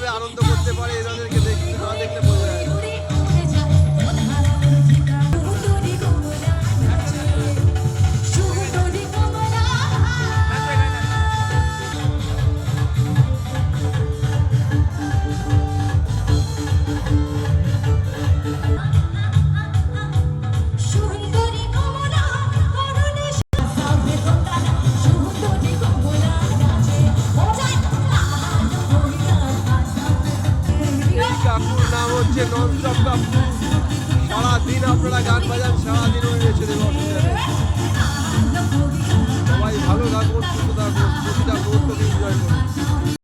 কিভাবে আনন্দ করতে পারে এনাদেরকে দেখতে না দেখলে বোঝা যায় না। কাকুর নাম হচ্ছে ননস্টপ কাকু। সারাদিন আপনারা গান বাজান, সারাদিন ওই বেছে দেবে, অসুবিধা নেই। সবাই ভালো থাকুন, সুস্থ থাকুন, প্রতিটা মুহূর্তকে এনজয় করুন।